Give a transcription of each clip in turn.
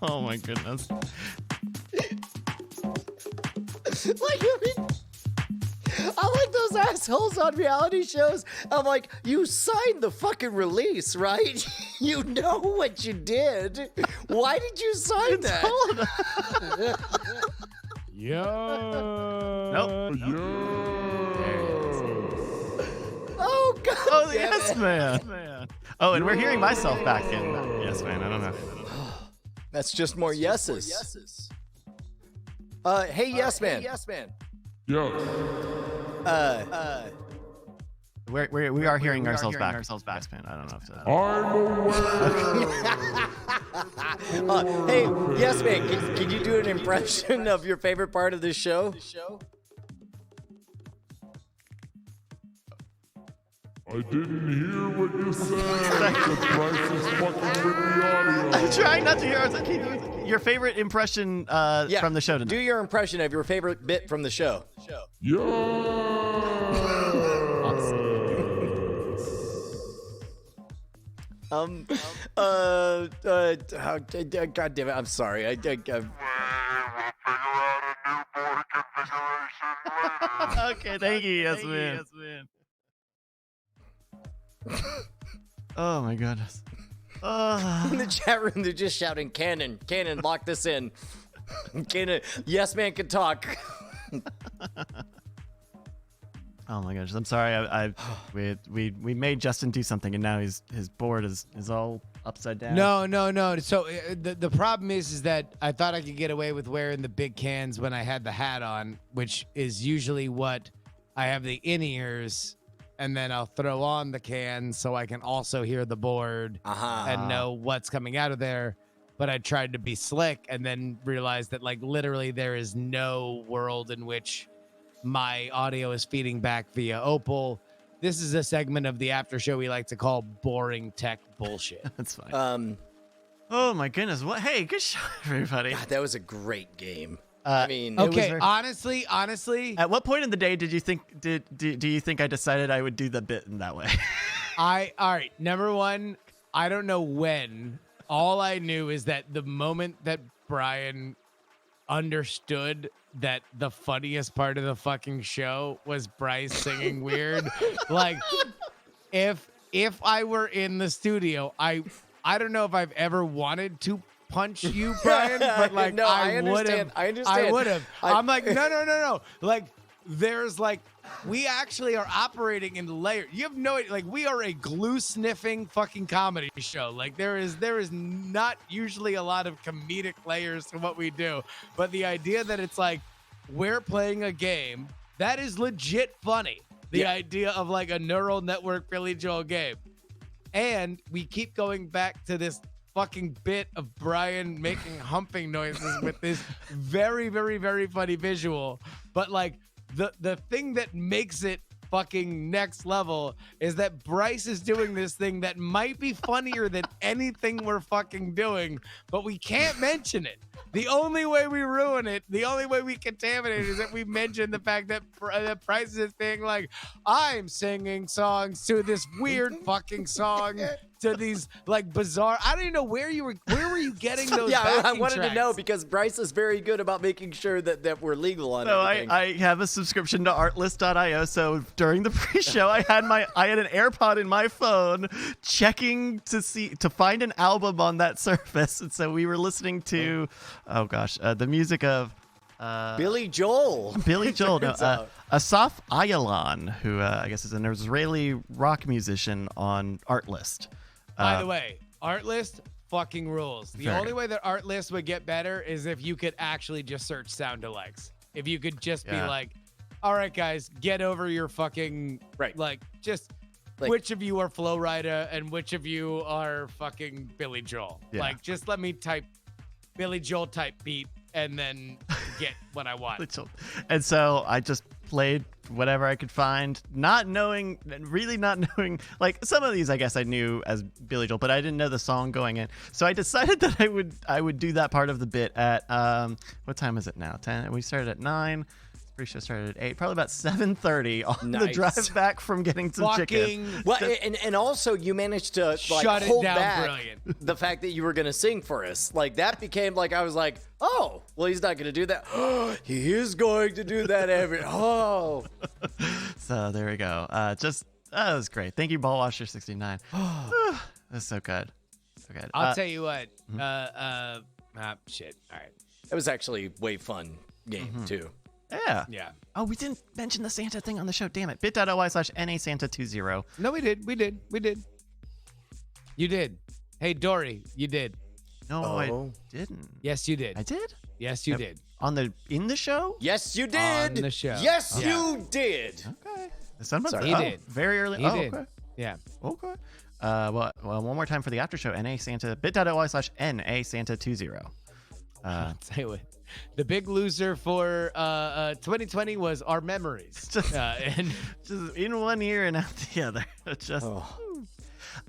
Oh my goodness. I'm like those assholes on reality shows. I'm like, you signed the fucking release, right? You know what you did. Why did you sign that? Nope. Oh, God. Oh, the Yes Man. Oh, and we're hearing myself back in Yes Man. I don't know. That's just more yeses. Hey, Yes Man. Yes. We are hearing ourselves back. Yes Man. I don't know if I'm aware. Hey, Yes Man, can you do an impression of your favorite part of this show? I didn't hear what you said. The price is fucking with the audio. I'm trying not to hear. Your favorite impression from the show tonight. Do your impression of your favorite bit from the show. God damn it, I'm sorry. Okay, thank you, Yes Man. Oh my goodness. In the chat room, they're just shouting, Cannon, lock this in. Cannon, Yes Man can talk. Oh my gosh, I'm sorry. We made Justin do something, and now his board is all upside down. No. So the problem is that I thought I could get away with wearing the big cans when I had the hat on, which is usually what I have the in-ears, and then I'll throw on the cans so I can also hear the board and know what's coming out of there. But I tried to be slick and then realized that, like, literally there is no world in which my audio is feeding back via Opal. This is a segment of the after show we like to call boring tech bullshit. That's fine. Oh my goodness. What? Hey, good shot, everybody. God, that was a great game. Okay, honestly, at what point in the day did you think do you think I decided I would do the bit in that way? all right, number one, I don't know when. All I knew is that the moment that Brian understood that the funniest part of the fucking show was Bryce singing weird, like if I were in the studio, I don't know if I've ever wanted to punch you, Brian, but like no, I would have. I understand. I would have. I'm like, no. Like, there's like, we actually are operating in layers. You have no idea. Like, we are a glue sniffing fucking comedy show. Like, there is not usually a lot of comedic layers to what we do. But the idea that it's like we're playing a game that is legit funny. The idea of like a neural network Billy Joel game. And we keep going back to this fucking bit of Brian making humping noises with this very, very, very funny visual. But like the thing that makes it fucking next level is that Bryce is doing this thing that might be funnier than anything we're fucking doing, but we can't mention it. The only way we ruin it, the only way we contaminate it is that we mention the fact that Bryce is being like, I'm singing songs to this weird fucking song, to these like bizarre. I don't even know where were you getting those? Yeah, I wanted tracks? to know because Bryce is very good about making sure that we're legal on everything. I have a subscription to Artlist.io, so during the pre-show, I had an AirPod in my phone, checking to find an album on that service, and so we were listening to, the music of Billy Joel. Asaf Ayalon, who I guess is an Israeli rock musician on Artlist. By the way, Artlist fucking rules. The only way that Artlist would get better is if you could actually just search sound alikes. If you could just be like, all right, guys, get over your fucking, which of you are Flo Rida and which of you are fucking Billy Joel? Yeah. Like, just let me type Billy Joel type beat and then get what I want. And so I just played whatever I could find, not knowing, like some of these I guess I knew as Billy Joel, but I didn't know the song going in. So I decided that I would do that part of the bit at, what time is it now? 10? We started at 9. Pre-show started at 8. Probably about 7:30 on the Nice. drive back from getting some chicken. Fucking Well, and also you managed to Shut it hold down back brilliant. the fact that you were going to sing for us. Like that became like I was like, oh, well he's not going to do that. He is going to do that oh. So there we go. That was great. Thank you, Ballwasher69. That's so good. So good. I'll tell you what. Shit. All right. It was actually way fun game too. Yeah. Yeah. Oh, we didn't mention the Santa thing on the show. Damn it. bit.ly/NASanta20. No, we did. You did. Hey, Dory, you did. No, Oh. I didn't. Yes, you did. I did? Yes, you did. In the show? Yes, you did. On the show. Yes, Yeah. you did. Okay. Sorry, He did. Very early. He did. Okay. Yeah. Okay. Well, one more time for the after show. NASanta. bit.ly/NASanta20. I'll tell you what. The big loser for 2020 was our memories. And Just in one ear and out the other. Just. Oh.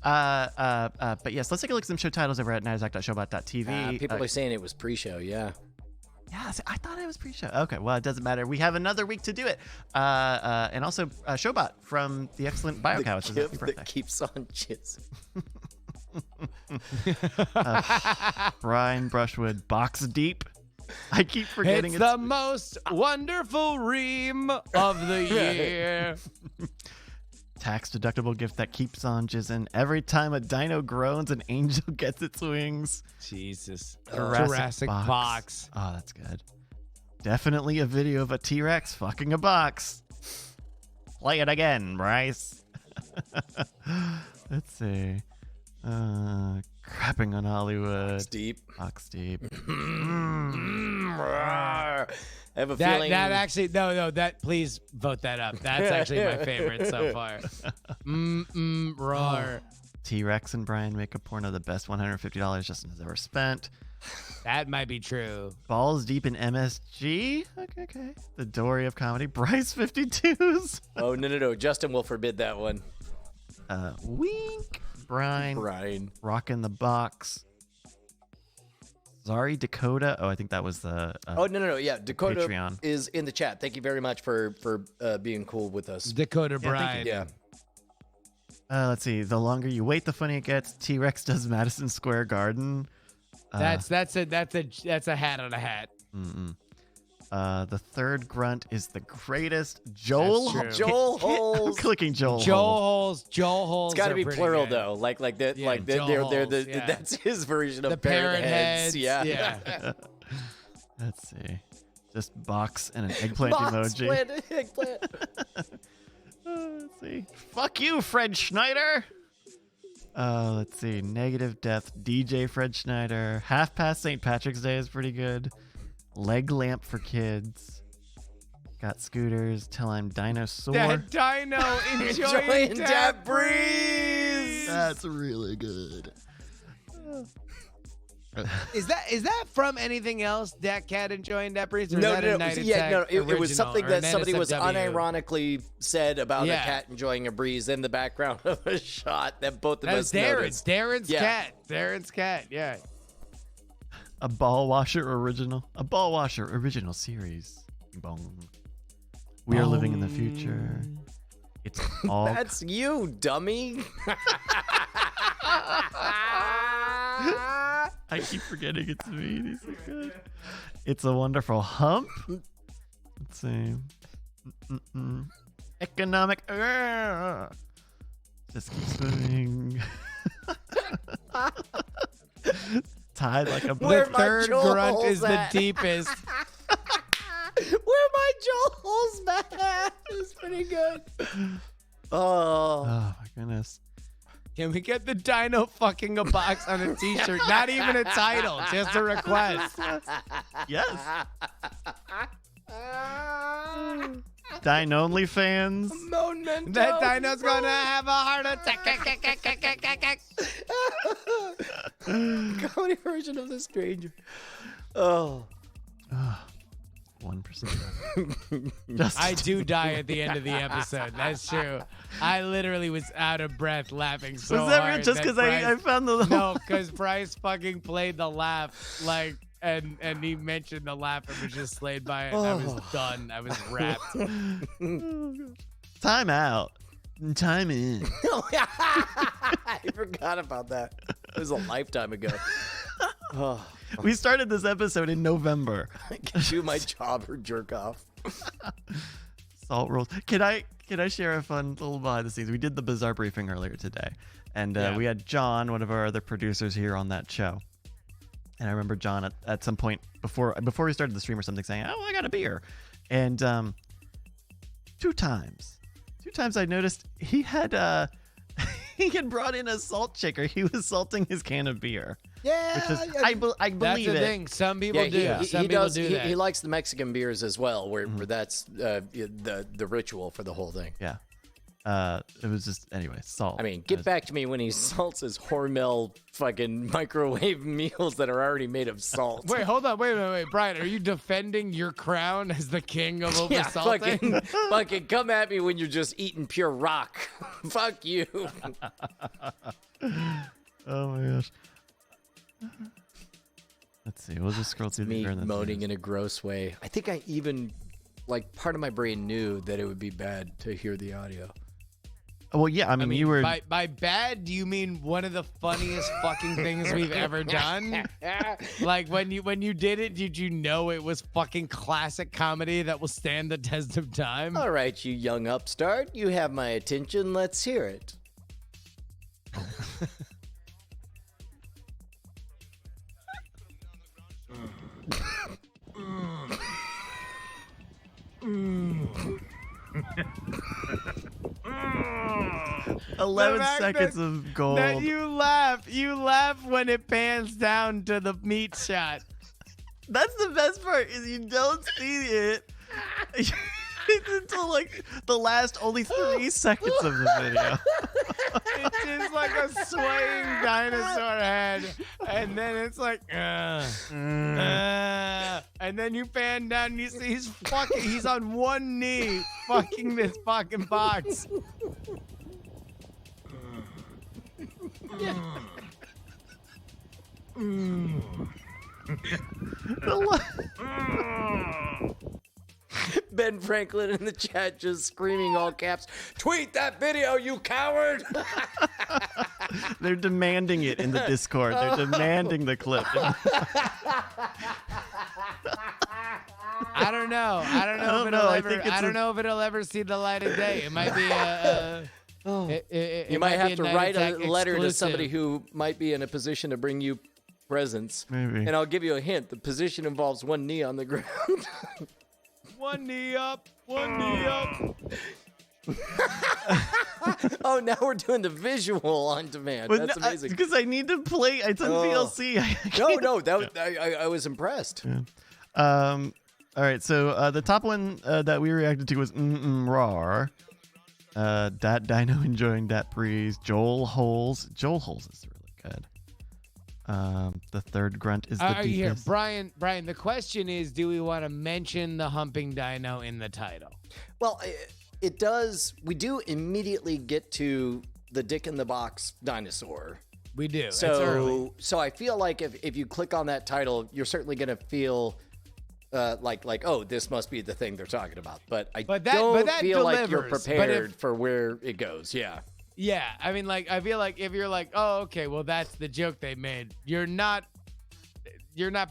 But yes, let's take a look at some show titles over at NASDAQ.showbot.tv. People are saying it was pre-show. Yeah. Yeah, I thought it was pre-show. Okay, well, it doesn't matter. We have another week to do it. And also Showbot from the excellent BioCow. It's his happy Gift birthday. that keeps on jizzing. Brian Brushwood, Box Deep. I keep forgetting it's the most wonderful ream of the year. tax-deductible gift that keeps on jizzing. Every time a dino groans, an angel gets its wings. Jesus. Jurassic Box. Oh, that's good. Definitely a video of a T-Rex fucking a box. Play it again, Bryce. Let's see. Crapping on Hollywood. Deep. Box Deep. I have a feeling That actually that please vote that up. That's actually my favorite so far. Roar. T-Rex and Brian make a porno the best $150 Justin has ever spent. That might be true. Balls deep in MSG. Okay. The Dory of comedy. Bryce 52s. Oh no. Justin will forbid that one. Wink. Brian. Rockin' the box. Zari Dakota. Oh, I think that was the. Oh no. Yeah, Dakota Patreon. is in the chat. Thank you very much for being cool with us. Dakota thank you. Bride. Yeah. Let's see. The longer you wait, the funnier it gets. T-Rex does Madison Square Garden. That's a hat on a hat. The third grunt is the greatest. Joel. That's true. Joel I'm Holes. clicking Joel. Joel Holes. It's got to are be pretty plural good. though. Like that. Yeah, like they're Joel the Holes, yeah. that's his version of The parent heads. heads. Yeah. Let's see. Just box and an eggplant Box, emoji. plant, eggplant. Let's see. Fuck you, Fred Schneider. Let's see. Negative Death, DJ Fred Schneider. Half Past St. Patrick's Day is pretty good. Leg lamp for kids. Got scooters. Till I'm dinosaur. That dino enjoying that breeze. That's really good. Is that from anything else? Dat Cat enjoying that breeze? Or is No. that a Night Attack No. It was original, something or that an somebody was NSFW? unironically said about Yeah. a cat enjoying a breeze in the background of a shot that both of That us was Darren. noticed. Darren's Yeah. cat. Darren's cat. Yeah. A ball washer original. A ball washer original series. Bong. We are living in the future. It's all. That's you, dummy. I keep forgetting it's me. He's so good. It's a wonderful hump. Let's see. Economic. Just keep swimming. Tied like a Where blip. my Third Joel grunt Holes is the at? deepest. Where my Joel Holes at? It's pretty good. Oh. Oh my goodness. Can we get the dino fucking a box on a t-shirt? Not even a title, just a request. Yes. Dine only fans. That dino's gonna have a heart attack. Comedy version of The Stranger. Oh. 1%. Just I do die at the end of the episode. That's true. I literally was out of breath laughing so Was that real? hard Just because I Bryce- found the little. No, because Bryce fucking played the laugh like and he mentioned the laugh and was just slayed by it. I was done. I was wrapped. Time out. Time in. I forgot about that. It was a lifetime ago. Oh, We started this episode in November. I can do my job or jerk off. Salt rolls. Can I share a fun little behind the scenes? We did the bizarre briefing earlier today, and we had John, one of our other producers, here on that show. And I remember John at some point before we started the stream or something saying, "Oh, I got a beer," and two times I noticed he had brought in a salt shaker. He was salting his can of beer. Yeah, Which is, I believe That's the it. thing. Some people do. Some he people does. do that. He likes the Mexican beers as well, where that's the ritual for the whole thing. Yeah. It was just anyway, salt. I mean, get back to me when he salts his Hormel fucking microwave meals that are already made of salt. Wait, hold on. Wait. Brian, are you defending your crown as the king of over Yeah, salting? fucking come at me when you're just eating pure rock. Fuck you. Oh my gosh. Let's see. We'll just scroll through Me the moaning in a gross way. I think I even, like, part of my brain knew that it would be bad to hear the audio. Well, yeah. I mean, you were. By bad, do you mean one of the funniest fucking things we've ever done? Like when you did it, did you know it was fucking classic comedy that will stand the test of time? All right, you young upstart, you have my attention. Let's hear it. 11 fact seconds that- of gold. That you laugh when it pans down to the meat shot. That's the best part is you don't see it until like the last only 3 seconds of the video. It's just like a swaying dinosaur head, and then it's like, and then you pan down and you see he's on one knee fucking this fucking box. Ben Franklin in the chat just screaming all caps, "Tweet that video, you coward!" They're demanding it in the Discord. They're demanding the clip. I don't know. I don't know if it'll ever see the light of day. It might be You might have be to a write a Night letter to exclusive. somebody who might be in a position to bring you presents. Maybe. And I'll give you a hint. The position involves one knee on the ground. One knee up, one knee up. Oh, now we're doing the visual on demand. That's amazing. Because I need to play. It's on VLC. No, I was impressed. All right, so the top one that we reacted to was Rar. Dat Dino enjoying that breeze. Joel Holes. Joel Holes is really good. The third grunt is the Here, deepest. Brian, the question is, do we want to mention the humping dino in the title? Well, it does. We do immediately get to the dick in the box dinosaur. We do. It's early. So I feel like if you click on that title, you're certainly going to feel like, oh, this must be the thing they're talking about. But I don't feel like you're delivers. prepared for where it goes. Yeah. Yeah, I mean, like, I feel like if you're like, oh, okay, well, that's the joke they made. You're not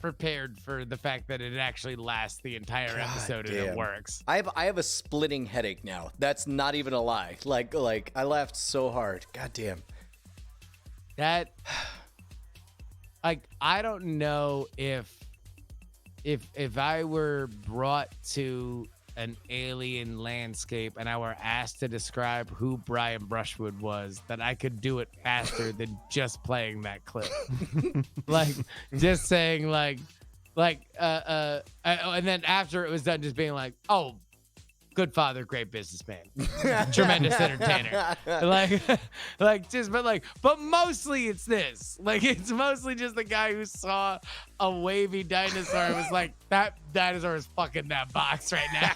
prepared for the fact that it actually lasts the entire episode and it works. I have a splitting headache now. That's not even a lie. Like I laughed so hard. God damn. That, like, I don't know if I were brought to an alien landscape and I were asked to describe who Brian Brushwood was, that I could do it faster than just playing that clip. Like, just saying and then after it was done, just being like, oh, good father, great businessman, tremendous entertainer. But mostly it's this. Like, it's mostly just the guy who saw a wavy dinosaur and was like, that dinosaur is fucking that box right now.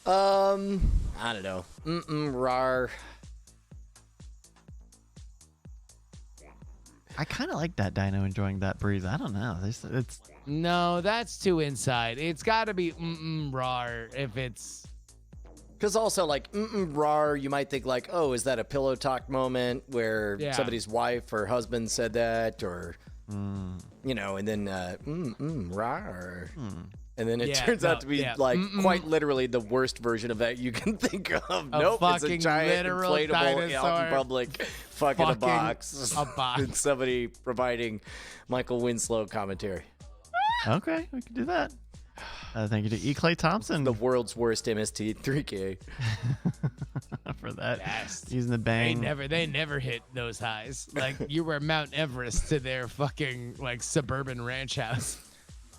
I don't know. Rar. I kind of like that dino enjoying that breeze. I don't know. It's No, that's too inside. It's got to be rar if it's. Because also, like, rar, you might think, like, oh, is that a pillow talk moment where somebody's wife or husband said that? Or, you know, and then, rar. And then it turns out to be, like, quite literally the worst version of that you can think of. Nope, it's a giant inflatable out in public fucking a box. And somebody providing Michael Winslow commentary. okay. We can do that. Thank you to E. Clay Thompson. The world's worst MST3K. For that. Yes. Using the bang. They never hit those highs. Like, you were Mount Everest to their fucking, like, suburban ranch house.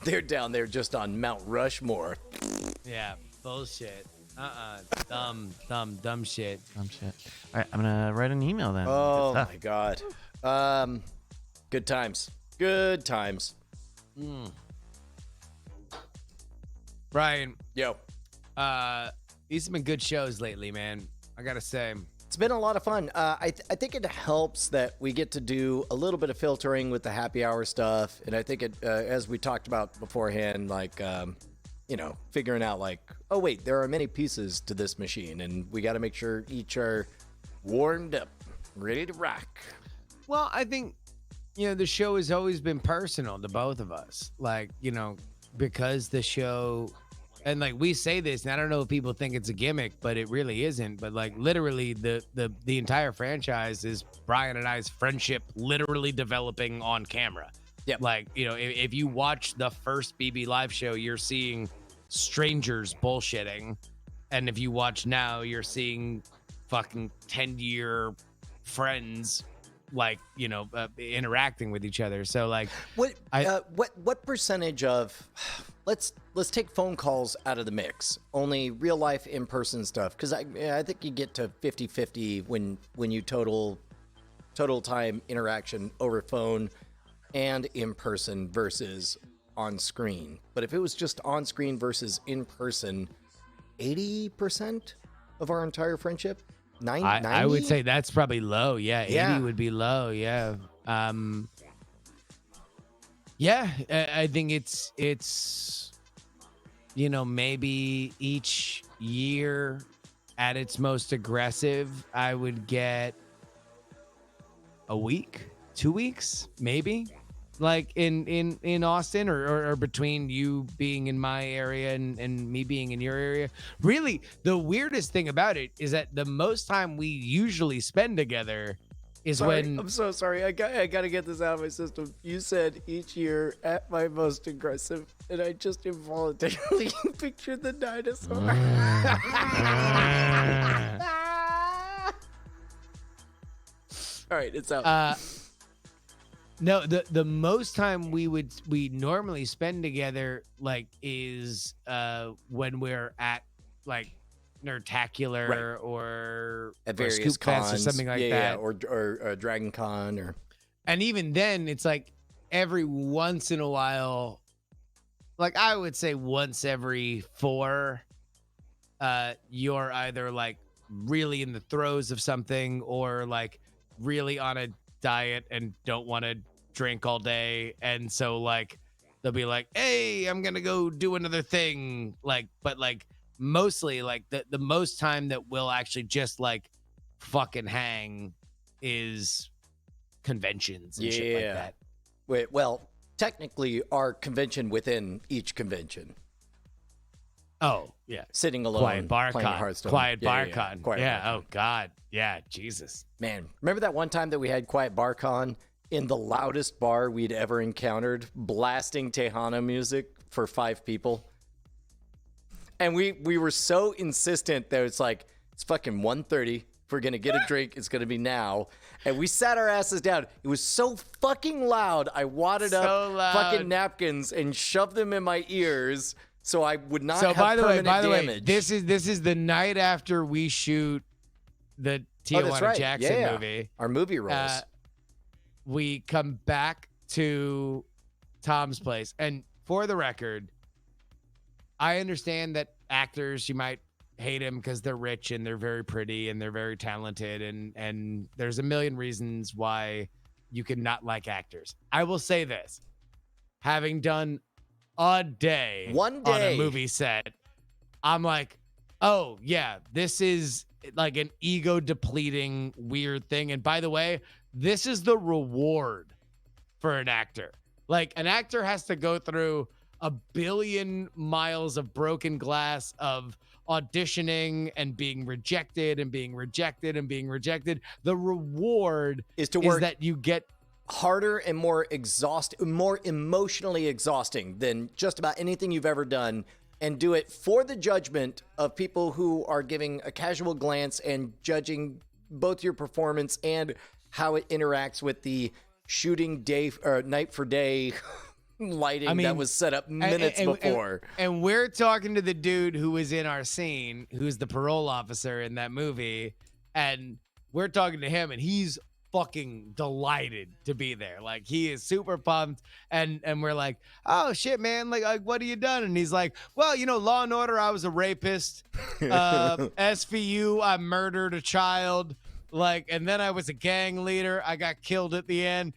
They're down there just on Mount Rushmore. Yeah, bullshit. Dumb shit. Dumb shit. All right, I'm going to write an email then. Oh, my God. Good times. Good times. Brian, Yo. these have been good shows lately, man. I gotta say. It's been a lot of fun. I think it helps that we get to do a little bit of filtering with the happy hour stuff. And I think it, as we talked about beforehand, like, you know, figuring out like, oh, wait, there are many pieces to this machine. And we got to make sure each are warmed up, ready to rock. Well, I think, you know, the show has always been personal to both of us. Like, you know, because the show, and like we say this, and I don't know if people think it's a gimmick, but it really isn't. But like literally the entire franchise is Brian and I's friendship literally developing on camera. Yep. Like, you know, if you watch the first BB live show, you're seeing strangers bullshitting. And if you watch now, you're seeing fucking 10-year friends, like, you know, interacting with each other. So like what percentage of let's take phone calls out of the mix, only real life in-person stuff, because I think you get to 50-50 when you total time interaction over phone and in person versus on screen. But if it was just on screen versus in person, 80% of our entire friendship. 90? I would say that's probably low. Yeah, 80 would be low. Yeah. Yeah, I think it's you know, maybe each year at its most aggressive, I would get a week, 2 weeks, maybe. Like in Austin or between you being in my area and me being in your area. Really, the weirdest thing about it is that the most time we usually spend together is when... I'm so sorry. I got to get this out of my system. You said each year at my most aggressive, and I just involuntarily pictured the dinosaur. All right, it's out. No, the most time we normally spend together like is when we're at like Nerdtacular or at various Scoop Fest cons or something like that, or Dragon Con, or and even then it's like every once in a while, like I would say once every 4, you're either like really in the throes of something or like really on a diet and don't want to drink all day, and so like they'll be like, hey, I'm gonna go do another thing, like, but like mostly like the most time that we'll actually just like fucking hang is conventions and shit like that. Wait, well, technically our convention within each convention. Oh yeah, sitting alone, Quiet Bar playing Con. Hearthstone. Quiet Bar Con. Quiet Yeah. Bar Con. Oh God. Yeah. Jesus. Man, remember that one time that we had Quiet Bar Con in the loudest bar we'd ever encountered, blasting Tejano music for 5 people? And we were so insistent that it's like, it's fucking 1:30. If we're going to get a drink, it's going to be now. And we sat our asses down. It was so fucking loud. I wadded up fucking napkins and shoved them in my ears so I would not have permanent damage. This is the night after we shoot the Tijuana Jackson movie. Our movie rolls. We come back to Tom's place. And for the record, I understand that actors, you might hate them because they're rich and they're very pretty and they're very talented. And there's a million reasons why you can not like actors. I will say this, having done a day One on day. a movie set, I'm like, oh yeah, this is like an ego depleting weird thing. And by the way, this is the reward for an actor. Like, an actor has to go through a billion miles of broken glass of auditioning and being rejected and being rejected and being rejected. The reward Is to work that you get harder and more emotionally exhausting than just about anything you've ever done, and do it for the judgment of people who are giving a casual glance and judging both your performance and how it interacts with the shooting day or night for day lighting that was set up minutes before. And we're talking to the dude who was in our scene, who's the parole officer in that movie, and we're talking to him, and he's fucking delighted to be there. Like, he is super pumped, and we're like, oh shit, man, like what have you done? And he's like, well, Law and Order, I was a rapist. SVU, I murdered a child. Like, and then I was a gang leader. I got killed at the end.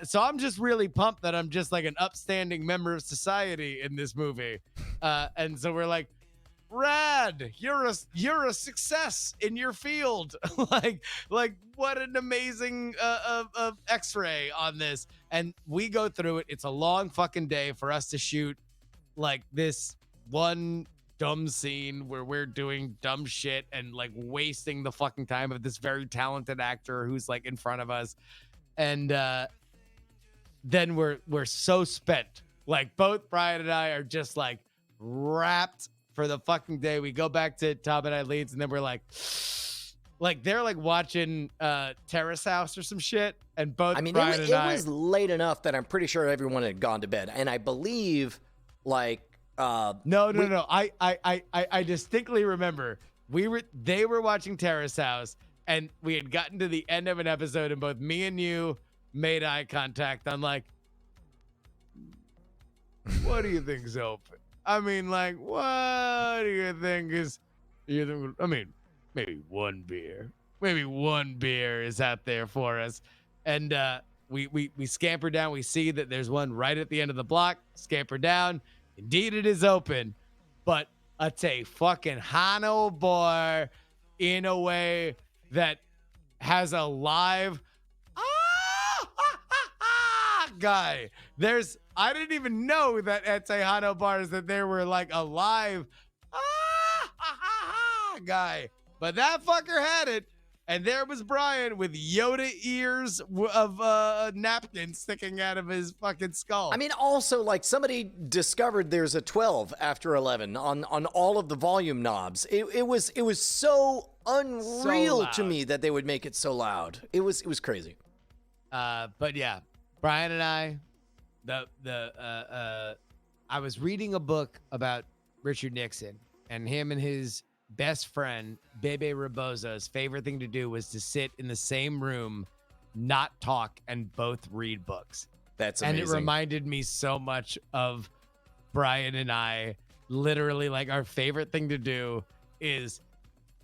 So I'm just really pumped that I'm just like an upstanding member of society in this movie. And so we're like, rad, you're a success in your field. like what an amazing x-ray on this. And we go through it. It's a long fucking day for us to shoot like this one dumb scene where we're doing dumb shit and like wasting the fucking time of this very talented actor who's like in front of us. And then we're so spent. Like, both Brian and I are just like wrapped for the fucking day. We go back to Tom and I leads, and then we're like they're like watching Terrace House or some shit. And both Brian and I, it was late enough that I'm pretty sure everyone had gone to bed. And I believe like No. I distinctly remember they were watching Terrace House, and we had gotten to the end of an episode, and both me and you made eye contact. I'm like, what do you think's open? I mean, like, what do you think is? I mean, maybe one beer is out there for us, and we scamper down. We see that there's one right at the end of the block. Scamper down. Indeed, it is open, but it's a fucking Hano bar in a way that has a live guy. I didn't even know that at Tejano bars that there were like a live guy, but that fucker had it. And there was Brian with Yoda ears of napkins sticking out of his fucking skull. I mean, also, like, somebody discovered there's a 12 after 11 on all of the volume knobs. It was so unreal to me that they would make it so loud. It was crazy. But yeah, Brian and I, I was reading a book about Richard Nixon, and him and his best friend, Bebe Rebozo's favorite thing to do was to sit in the same room, not talk, and both read books. That's amazing. And it reminded me so much of Brian and I. Literally, like, our favorite thing to do is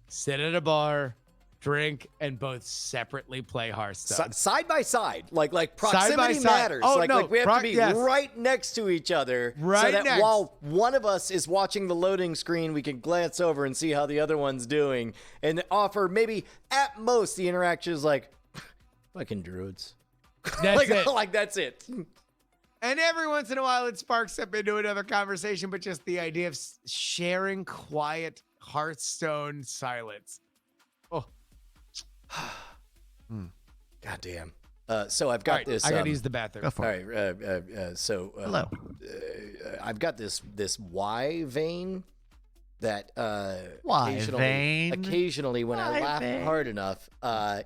sit at a bar, drink, and both separately play Hearthstone. Side by side. Like proximity matters. Oh, like, no, like we have to be right next to each other. So that while one of us is watching the loading screen, we can glance over and see how the other one's doing and offer maybe at most the interaction is like, fucking druids. That's it. Like, that's it. And every once in a while it sparks up into another conversation, but just the idea of sharing quiet Hearthstone silence. Oh. God damn. So I've got this. I gotta use the bathroom. Go for all it. right. Hello. I've got this Y vein that Y vein? occasionally when I laugh vein? hard enough,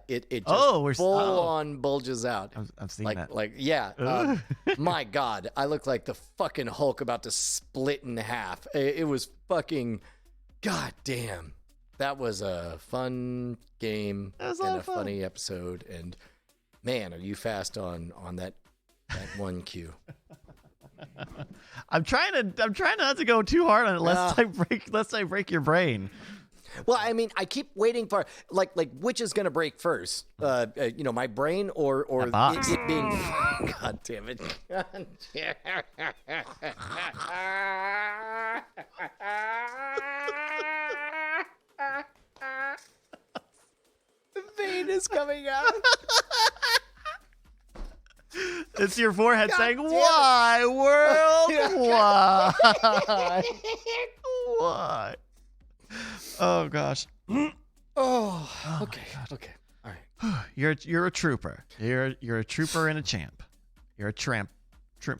it just full on bulges out. I've seen that. Yeah. My God, I look like the fucking Hulk about to split in half. It was fucking goddamn. That was a fun game and a funny episode. And man, are you fast on that one cue? I'm trying not to go too hard on it lest I break your brain. Well, I mean, I keep waiting for like which is gonna break first? My brain or box. it being. God damn it! The vein is coming out. It's your forehead saying, damn it. "Why, world? Why? Why?" Oh gosh. Oh, okay, okay, all right. You're a trooper. You're a trooper and a champ. You're a tramper. You're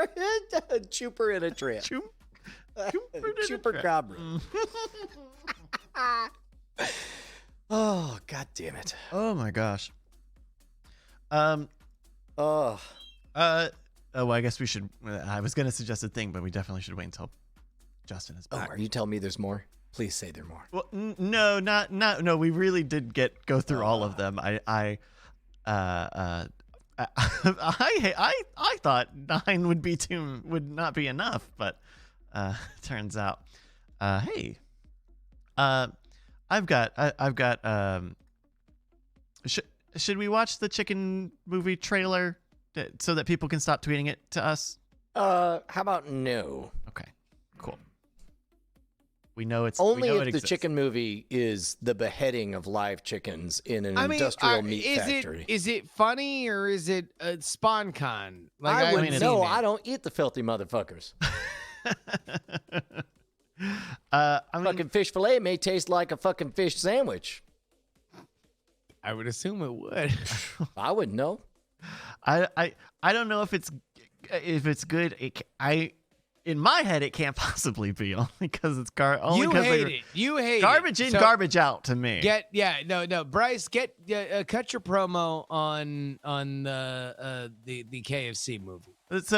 a trooper and a tramp. Chupacabra. Oh, god damn it. Oh my gosh. Oh. Oh, well, I guess we should. I was gonna suggest a thing, but we definitely should wait until Justin is Oh, back. are you telling me there's more? Please say there's more. Well, no, no. We really did go through all of them. I thought 9 would not be enough, but turns out, hey, I've got. Should we watch the chicken movie trailer so that people can stop tweeting it to us? How about no? Okay, cool. We know it's Only we know if it the exists. chicken movie is the beheading of live chickens in an industrial meat factory. Is it funny or is it SpawnCon? Like I wouldn't mean, know. it. I don't eat the filthy motherfuckers. Fucking fish fillet may taste like a fucking fish sandwich. I would assume it would. I wouldn't know. I don't know if it's good. In my head, it can't possibly be only because it's You hate it. You hate garbage it. in, So garbage out to me. No. Bryce, cut your promo on the KFC movie. It's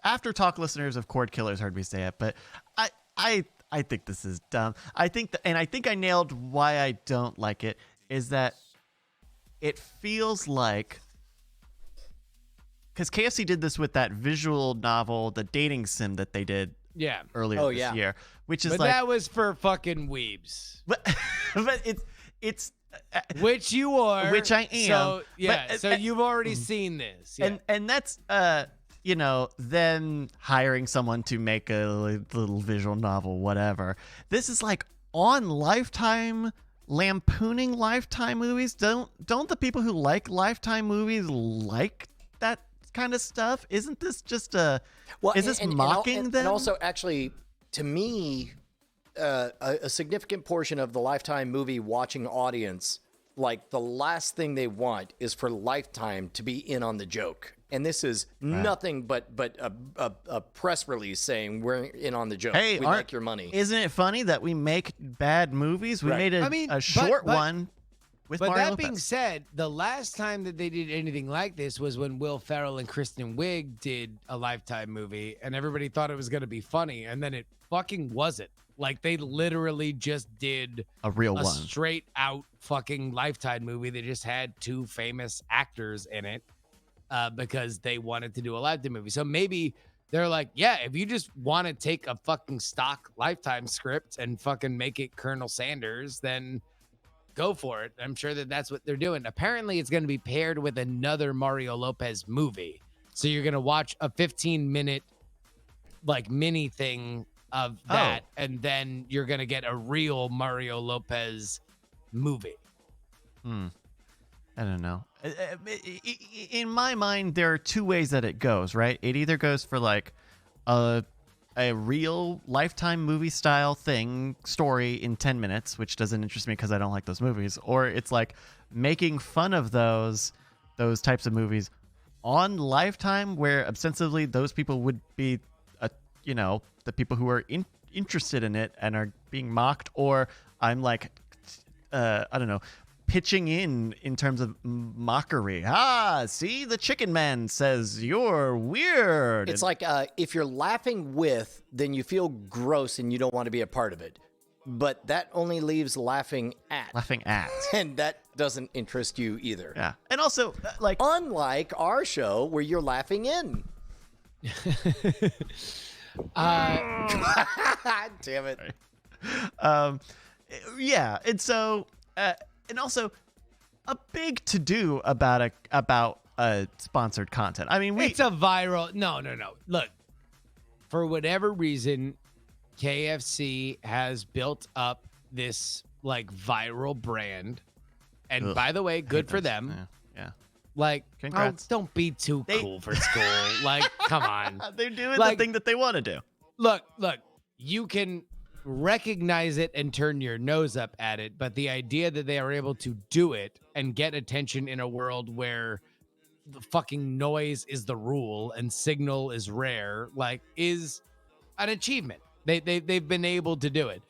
after talk listeners of Cord Killers heard me say it, but I think this is dumb. I think I nailed why I don't like it is that it feels like. Because KFC did this with that visual novel, the dating sim that they did earlier this year, which is but like that was for fucking weebs. but it's Which you are. Which I am. So, yeah, But- so you've already seen this. Yeah. and that's them hiring someone to make a little visual novel, whatever. This is like on Lifetime lampooning Lifetime movies. Don't the people who like Lifetime movies like that kind of stuff? Isn't this just is this mocking them? And also, actually, to me, a significant portion of the Lifetime movie watching audience, like the last thing they want is for Lifetime to be in on the joke. And this is nothing but a press release saying we're in on the joke. Hey, we like your money. Isn't it funny that we make bad movies? We made a short one with But Mario that Lopez. being said, the last time that they did anything like this was when Will Ferrell and Kristen Wiig did a Lifetime movie, and everybody thought it was going to be funny, and then it fucking wasn't. Like, they literally just did a real a one. straight out fucking Lifetime movie. They just had two famous actors in it because they wanted to do a Lifetime movie. So maybe they're like, yeah, if you just want to take a fucking stock Lifetime script and fucking make it Colonel Sanders, then go for it. I'm sure that that's what they're doing. Apparently, it's going to be paired with another Mario Lopez movie. So you're going to watch a 15-minute like mini thing of that, and then you're going to get a real Mario Lopez movie. I don't know. In my mind, there are two ways that it goes, right? It either goes for like a real Lifetime movie style story in 10 minutes, which doesn't interest me because I don't like those movies, or it's like making fun of those types of movies on Lifetime, where ostensibly those people would be the people who are interested in it and are being mocked, or I'm like I don't know, pitching in terms of mockery. See, the chicken man says you're weird. It's like if you're laughing with, then you feel gross and you don't want to be a part of it. But that only leaves laughing at. And that doesn't interest you either. Yeah. And also, unlike our show where you're laughing in. Damn it. Um, yeah, and so and also a big to do about sponsored content. I mean, It's a viral. No. Look, for whatever reason, KFC has built up this like viral brand, and Ugh, by the way, good for those. them. Yeah. Like, Congrats. don't be too cool for school. Like, come on. They're doing Like- the thing that they want to do. Look, you can recognize it and turn your nose up at it, but the idea that they are able to do it and get attention in a world where the fucking noise is the rule and signal is rare, like, is an achievement. They've been able to do it.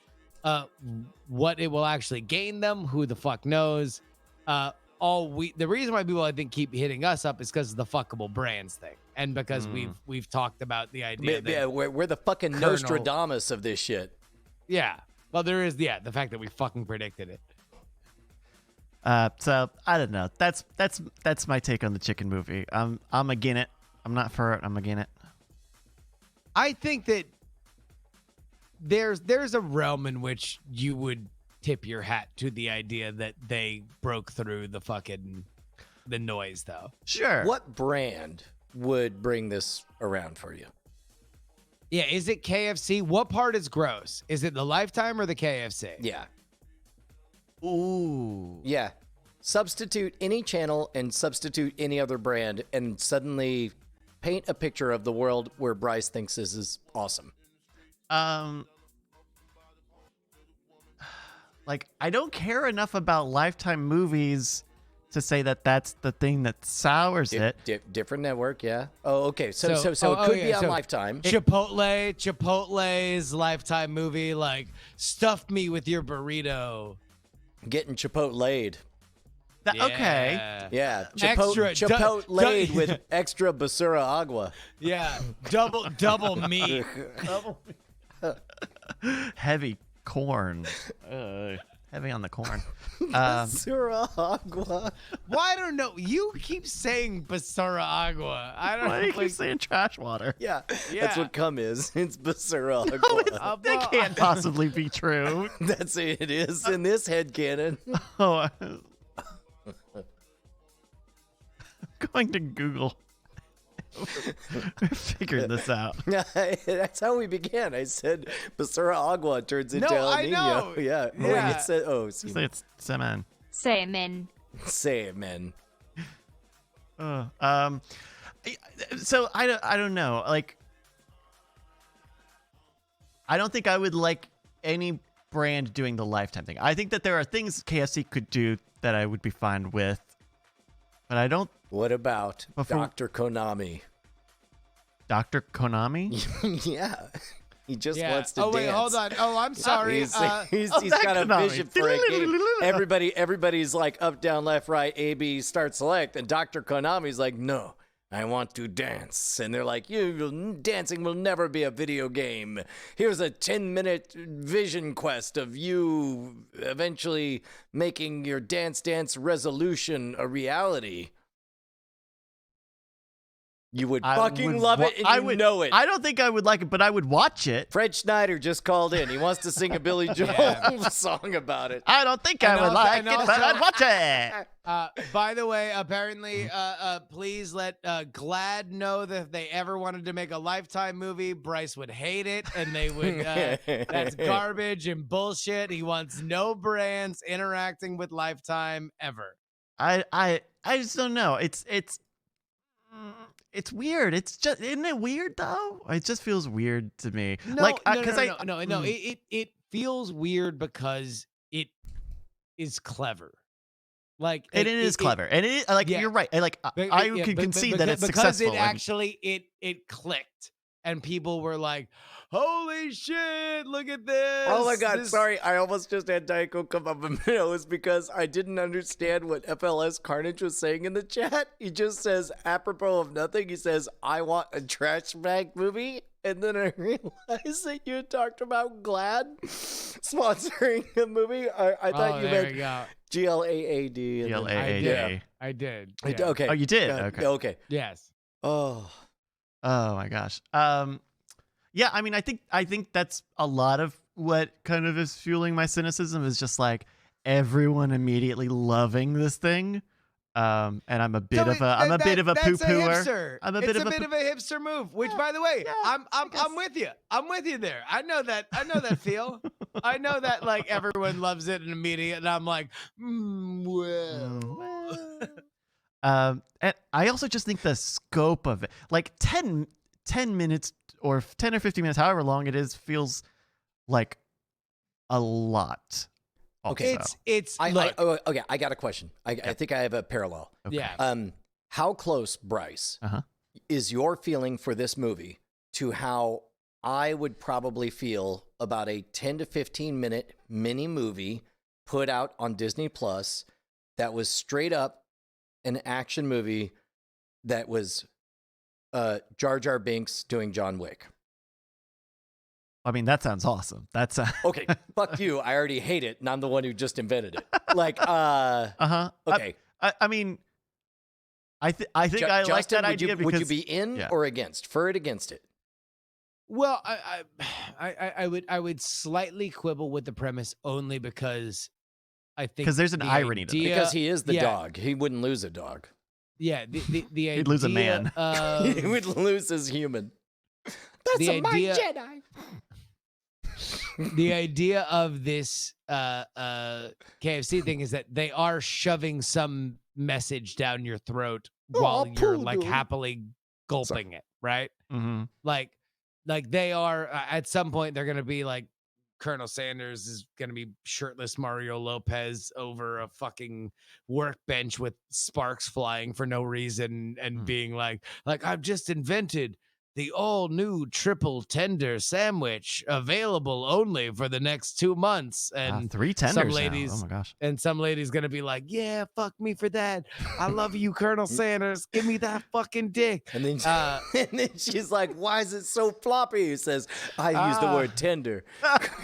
What it will actually gain them, who the fuck knows? The reason why people I think keep hitting us up is because of the fuckable brands thing, and because we've talked about the idea that Yeah, we're the fucking Colonel- Nostradamus of this shit. yeah. Well, there is the fact that we fucking predicted it. So I don't know. That's my take on the chicken movie. I'm again it. I'm not for it. I'm again it. I think that there's a realm in which you would tip your hat to the idea that they broke through the noise, though. Sure. What brand would bring this around for you? Yeah, is it KFC? What part is gross? Is it the Lifetime or the KFC? Yeah. Ooh. Yeah. Substitute any channel and substitute any other brand and suddenly paint a picture of the world where Bryce thinks this is awesome. Like, I don't care enough about Lifetime movies to say that that's the thing that sours it. Different network, yeah. Oh, okay. So So- it oh, could yeah, be on so- Lifetime. Chipotle's Lifetime movie, like, stuff me with your burrito. Getting Chipotle'd. Okay. Yeah. Extra- Chipotle'd with extra basura agua. Yeah, double meat. Heavy corn. Heavy on the corn. Basura agua. Well, I don't know. You keep saying basura agua. I don't Why do know. you keep saying trash water? Yeah. That's Yeah. what cum is. It's basura agua. That can't possibly be true. That's it is in this headcanon. Oh, I'm going to Google. Figured this out. That's how we began. I said basura agua turns into El I Nino. know. Yeah. Yeah. Wait, it said, Say it's semen. Semen. say it, man. So I don't know. Like, I don't think I would like any brand doing the Lifetime thing. I think that there are things KFC could do that I would be fine with, but I don't. What about Before- Dr. Konami? Dr. Konami? Yeah. He just Yeah. wants to Oh wait, dance. hold on. Oh, I'm sorry. He's Oh, got a Konami. vision for a game. Everybody's like up, down, left, right, A, B, start, select, and Dr. Konami's like, no, I want to dance. And they're like, dancing will never be a video game. Here's a 10-minute vision quest of you eventually making your Dance resolution a reality. You would fucking love it, and you know it. I don't think I would like it, but I would watch it. Fred Schneider just called in. He wants to sing a Billy Joel song about it. I don't think I And would also- like and it, but also- I'd watch it. By the way, apparently, please let Glad know that if they ever wanted to make a Lifetime movie, Bryce would hate it, and they would. That's garbage and bullshit. He wants no brands interacting with Lifetime ever. I just don't know. It's weird. It's just, isn't it weird though? It just feels weird to me. No, No. It feels weird because it is clever. Like It is clever, and it is like Yeah. you're right. I can concede that it's because successful. it actually it clicked, and people were like, "Holy shit! Look at this!" Oh my god, This- sorry. I almost just had Tycho come up a minute. It was because I didn't understand what FLS Carnage was saying in the chat. He just says, apropos of nothing, he says, I want a trash bag movie. And then I realized that you had talked about Glad sponsoring a movie. I thought you there meant we go. GLAAD. and then- GLAAD. I did. I- Yeah. Okay. Oh, you did? Yeah, Okay. Okay. Yes. Oh. Oh my gosh. Yeah, I mean, I think that's a lot of what kind of is fueling my cynicism is just like everyone immediately loving this thing. And I'm a bit of a bit of a that's poo-pooer. hipster. I'm a It's bit a of a bit of a hipster move. Which, by the way, yeah, I'm with you. I'm with you there. I know that feel. I know that like everyone loves it and immediate, and I'm like, well. And I also just think the scope of it, like 10 minutes or 10 or 15 minutes, however long it is, feels like a lot. Okay. Also. It's Okay, I got a question. I think I have a parallel. Okay. yeah. How close, Bryce, Uh-huh. is your feeling for this movie to how I would probably feel about a 10 to 15 minute mini movie put out on Disney Plus that was straight up an action movie that was Jar Jar Binks doing John Wick? I mean, that sounds awesome. That's Okay, fuck you. I already hate it, and I'm the one who just invented it. Like, uh-huh. okay. I mean, I think I like Justin, that idea because would you be in or against? For it, against it? Well, I would slightly quibble with the premise only because I think because there's an irony to that. Because he is the yeah. dog. He wouldn't lose a dog. Yeah, the idea He'd lose a man. He would lose his human. That's The my idea- Jedi. the idea of this KFC thing is that they are shoving some message down your throat while you're like poodle. happily gulping it, right? Mm-hmm. Like they are at some point they're gonna be like Colonel Sanders is gonna be shirtless Mario Lopez over a fucking workbench with sparks flying for no reason and being like I've just invented the all new triple tender sandwich available only for the next 2 months. And 3 tenders some now. ladies, Oh my gosh. and some lady's gonna be like, yeah, fuck me for that. I love you, Colonel Sanders. Give me that fucking dick. And then, and then she's like, why is it so floppy? He says, I use the word tender.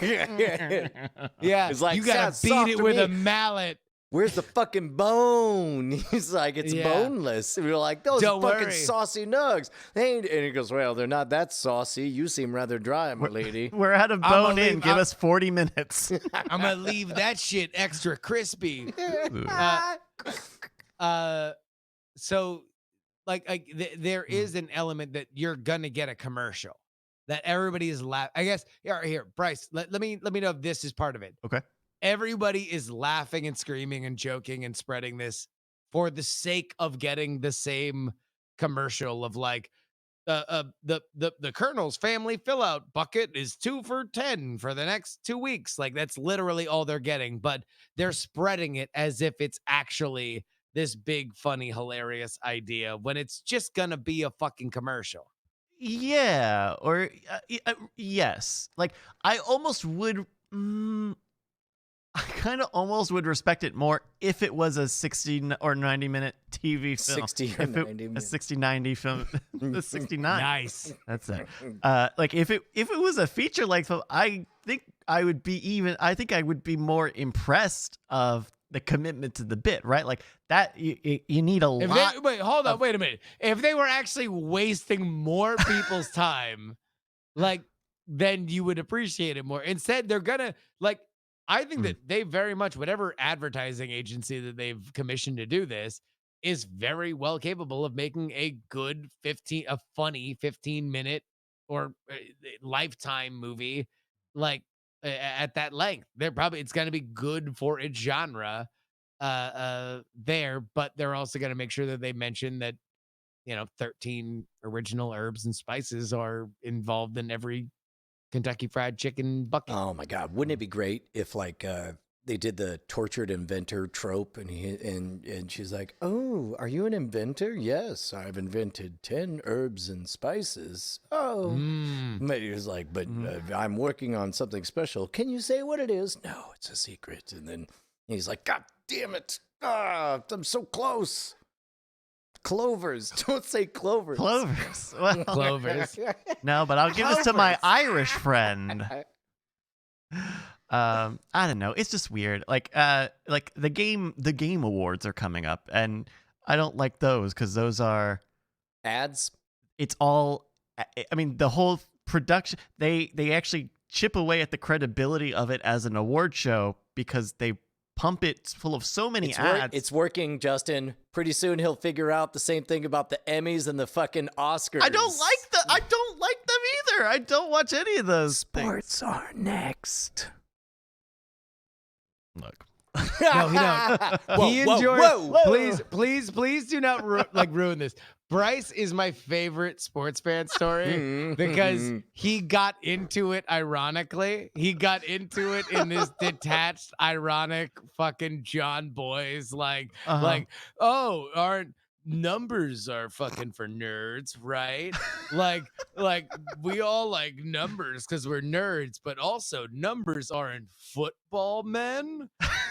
Yeah, It's like, you gotta "Sounds beat soft it to with me." a mallet. Where's the fucking bone? He's like, it's Yeah. boneless. And we're like, those Don't fucking worry. saucy nugs. They ain't. And he goes, well, they're not that saucy. You seem rather dry, my lady. We're out of I'ma bone in. leave- Give I'm- us 40 minutes. I'm gonna leave that shit extra crispy. So there is an element that you're gonna get a commercial that everybody is I guess here, Bryce, let me know if this is part of it. Okay. Everybody is laughing and screaming and joking and spreading this for the sake of getting the same commercial of like the Colonel's family fill out bucket is 2 for $10 for the next 2 weeks. Like that's literally all they're getting, but they're spreading it as if it's actually this big, funny, hilarious idea when it's just gonna be a fucking commercial. Yeah, or yes. Like I almost would. I kind of almost would respect it more if it was a 60 or 90 minute TV film. 60 or 90 A minutes. 60, 90 film. The 69. Nice. That's it. Like if it was a feature length film, I think I would be more impressed of the commitment to the bit, right? Like that you need a lot. Wait, hold on, wait a minute. If they were actually wasting more people's time, like then you would appreciate it more. Instead, they're gonna like I think that they very much, whatever advertising agency that they've commissioned to do this is very well capable of making a funny 15-minute or lifetime movie like at that length. It's going to be good for its genre there, but they're also going to make sure that they mention that, 13 original herbs and spices are involved in every Kentucky Fried Chicken bucket. Oh my God! Wouldn't it be great if like they did the tortured inventor trope, and she's like, "Oh, are you an inventor? Yes, I've invented 10 herbs and spices." Oh, but he was like, "But I'm working on something special. Can you say what it is?" No, it's a secret. And then he's like, "God damn it! I'm so close." Clovers. Don't say clovers. Clovers. Well, Clovers. no, but I'll give this to my Irish friend. I don't know. It's just weird. Like the game awards are coming up, and I don't like those because those are Ads. It's all. I mean, the whole production, they actually chip away at the credibility of it as an award show because they pump it full of so many ads. It's working, Justin. Pretty soon he'll figure out the same thing about the Emmys and the fucking Oscars. I don't like them either. I don't watch any of those. Sports are next. Look. No, he don't. He enjoys. Please do not ruin this. Bryce is my favorite sports fan story because he got into it ironically. He got into it in this detached, ironic fucking John Boy's like, oh, aren't numbers are fucking for nerds, right? like we all like numbers because we're nerds, but also numbers aren't football men.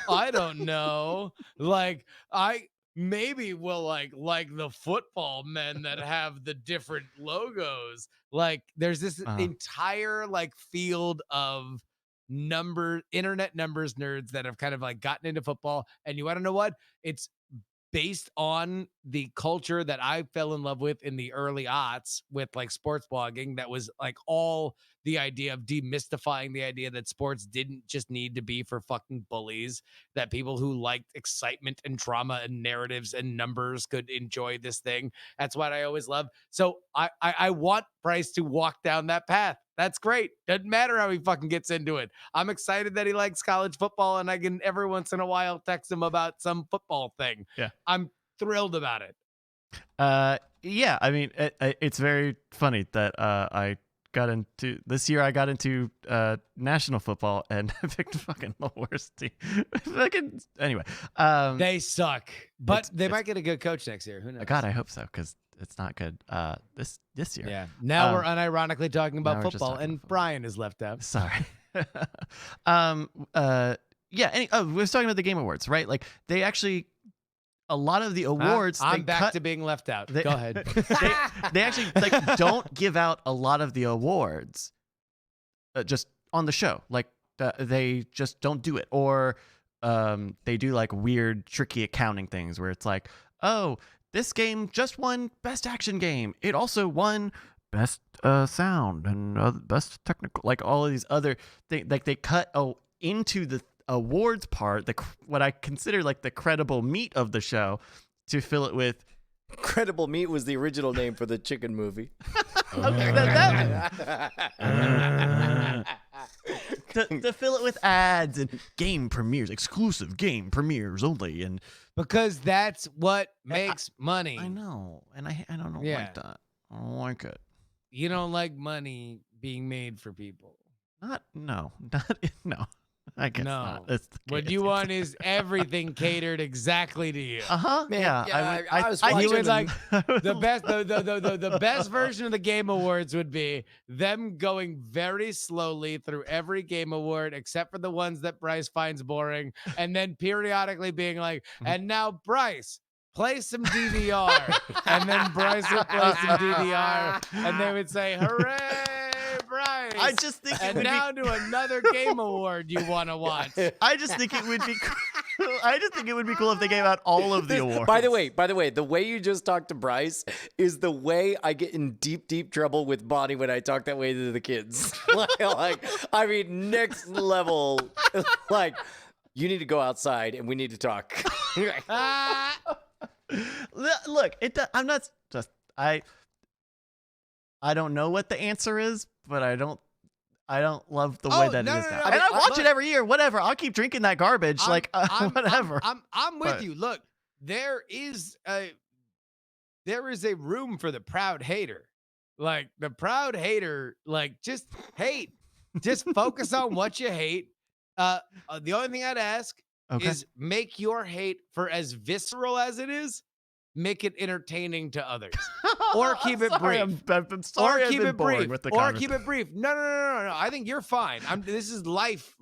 I don't know. Like I maybe will like the football men that have the different logos. Like there's this entire like field of internet numbers nerds that have kind of like gotten into football. And you want to know what? It's based on the culture that I fell in love with in the early aughts with like sports blogging. That was like all the idea of demystifying the idea that sports didn't just need to be for fucking bullies, that people who liked excitement and drama and narratives and numbers could enjoy this thing. That's what I always loved. So I want Bryce to walk down that path. That's great. Doesn't matter how he fucking gets into it. I'm excited that he likes college football and I can every once in a while text him about some football thing. Yeah. I'm thrilled about it. Yeah, I mean, it's very funny that I got into national football and I picked fucking the worst team. Anyway, they suck, but they might get a good coach next year. Who knows? God, I hope so, because it's not good this year. Yeah. Now we're unironically talking about football, and Brian is left out. Sorry. Yeah. We was talking about the Game Awards, right? Like they actually. A lot of the awards. I'm back to being left out. Go ahead. They actually like don't give out a lot of the awards just on the show. Like they just don't do it, or they do like weird, tricky accounting things where it's like, oh, this game just won Best Action Game. It also won Best Sound and Best Technical. Like all of these other things. Like they cut into the awards part, what I consider like the credible meat of the show, to fill it with. Credible Meat was the original name for the chicken movie. To fill it with ads and game premieres, exclusive game premieres only, and because that's what makes money. I know, and I don't like that. I don't like it. You don't like money being made for people. No. I guess not. What you want is everything catered exactly to you. Yeah. I was you would watching like the best version of the Game Awards would be them going very slowly through every Game Award except for the ones that Bryce finds boring, and then periodically being like, and now Bryce, play some DDR. And then Bryce would play some DDR, and they would say, hooray, Bryce. I just think and now to another Game Award you want to watch. I just think it would be cool. I just think it would be cool if they gave out all of the awards. By the way, the way you just talked to Bryce is the way I get in deep trouble with Bonnie when I talk that way to the kids. I mean, next level. Like, you need to go outside and we need to talk. Look, I'm not just I don't know what the answer is, but I don't love the way that it is now. I mean, I watch it every year. Whatever. I'll keep drinking that garbage. Whatever. I'm with you. Look, there is a room for the proud hater. Like the proud hater, like just hate. Just focus on what you hate. The only thing I'd ask is make your hate for as visceral as it is. Make it entertaining to others, or keep it brief. I'm sorry. Or keep it brief. Or keep it brief. No. I think you're fine. This is life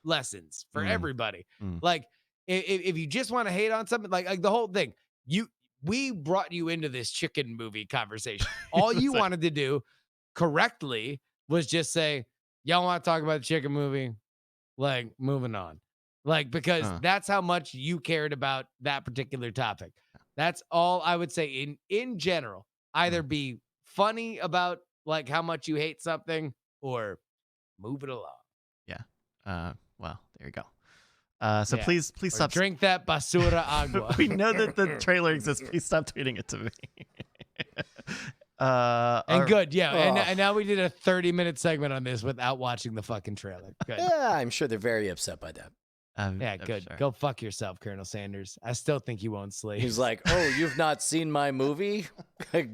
lessons for everybody. Like, if you just want to hate on something, like the whole thing, we brought you into this chicken movie conversation. All you wanted to do correctly was just say, y'all want to talk about the chicken movie? Like, moving on. Like, because that's how much you cared about that particular topic. That's all I would say in general. Either be funny about like how much you hate something, or move it along. Well, there you go. So Yeah. please Or stop. drink that basura agua. We know that the trailer exists. Please stop tweeting it to me. And good, yeah. Oh. And now we did a 30-minute segment on this without watching the fucking trailer. Good. Yeah, I'm sure they're very upset by that. Yeah, I'm good. sure. Go fuck yourself, Colonel Sanders. I still think you won't sleep. He's like, "Oh, you've not seen my movie?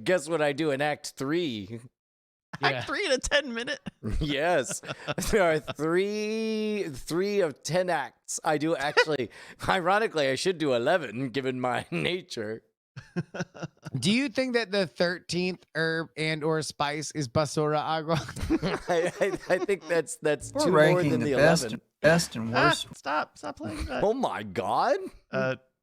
Guess what I do in Act 3?" Yeah. Act 3 in a 10-minute. Yes, there are three of 10 acts. I do actually. Ironically, I should do 11, given my nature. Do you think that the 13th herb and or spice is basura agua? I think that's We're two more ranking than the the best, 11. best and worst. Stop playing that. Oh my god!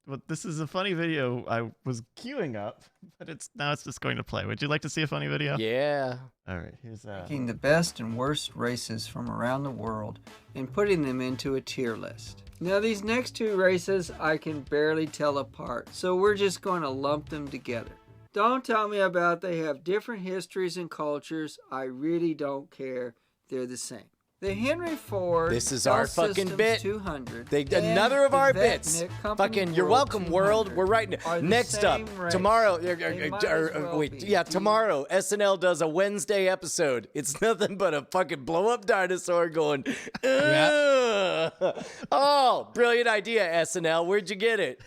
Well, this is a funny video I was queuing up, but it's just going to play. Would you like to see a funny video? Yeah. All right, here's Ranking the best and worst races from around the world and putting them into a tier list. Now these next two races I can barely tell apart, so we're just going to lump them together. Don't tell me about they have different histories and cultures. I really don't care. They're the same. The Henry Ford. This is our Health fucking Systems bit. 200. Another of and our the bits. Vetnik Company Fucking, you're World welcome, world. 200 We're writing are the next up same race. tomorrow. They might as well Wait, be. yeah, tomorrow SNL does a Wednesday episode. It's nothing but a fucking blow up dinosaur going. "Ugh." Oh, brilliant idea, SNL. Where'd you get it?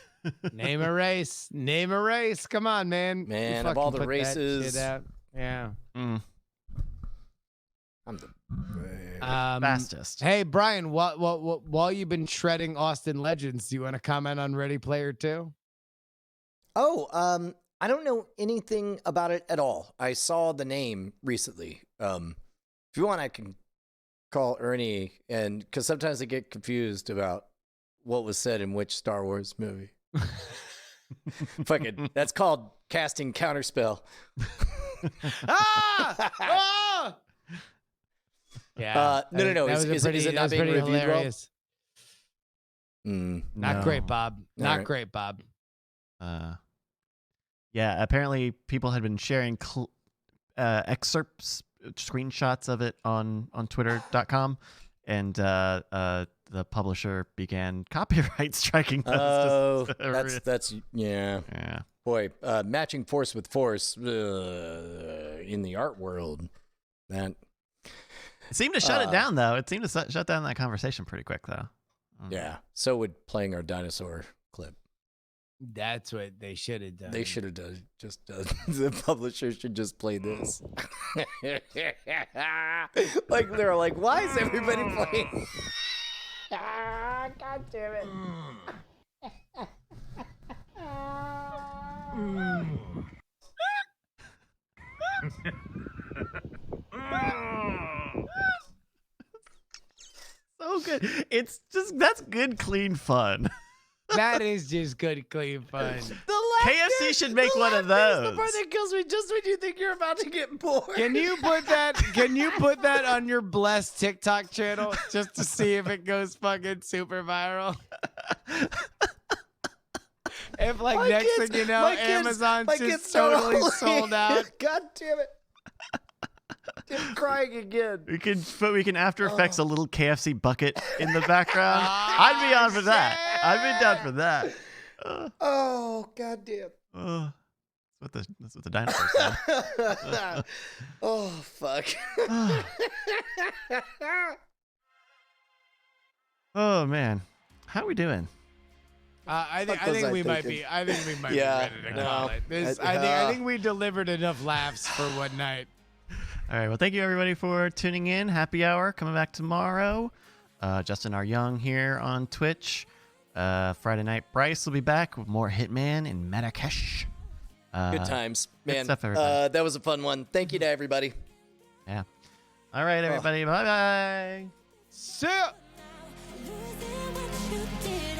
Name a race. Name a race. Come on, man. You Man, of fucking all the put that races- shit out. Yeah. I'm the fastest. Hey, Brian, while you've been shredding Austin Legends, do you want to comment on Ready Player 2? Oh, I don't know anything about it at all. I saw the name recently. If you want, I can call Ernie, and because sometimes I get confused about what was said in which Star Wars movie. Fucking, that's called casting counterspell. Ah! Yeah. No. That was Is it that not was being pretty reviewed well? hilarious. Mm. Not No. great, Bob. Not Alright. great, Bob. Yeah, apparently people had been sharing excerpts, screenshots of it on Twitter.com, and the publisher began copyright striking those. Oh, Just- that's yeah. yeah. Boy, matching force with force in the art world. That It seemed to shut it down, though. It seemed to shut down that conversation pretty quick, though. yeah. So would playing our dinosaur clip. That's what they should have done. They should have done just the publisher should just play this. Like they're like, why is everybody playing? God damn it. So good. It's just, that's good, clean fun. That is just good, clean fun. KFC should make one of those. The part that kills me just when you think you're about to get bored. Can you put that on your blessed TikTok channel just to see if it goes fucking super viral? If like My next kids- thing you know, my kids- Amazon's my just kids totally totally- sold out. God damn it. I'm crying again. We can After Effects a little KFC bucket in the background. Ah, I'd be on for that. I'd be down for that. Oh, god damn. That's what the dinosaurs said. Oh, fuck. Oh man, how are we doing? I Fuck think was I we might thinking? be. I think we might Yeah, be ready to no. call it. I think we delivered enough laughs for one night. All right. Well, thank you everybody for tuning in. Happy hour coming back tomorrow. Justin R. Young here on Twitch. Friday night, Bryce will be back with more Hitman in Marrakesh. Good times. Man, stuff, everybody. that was a fun one. Thank you to everybody. Yeah. All right, everybody. Bye bye. See ya. Losing what you did.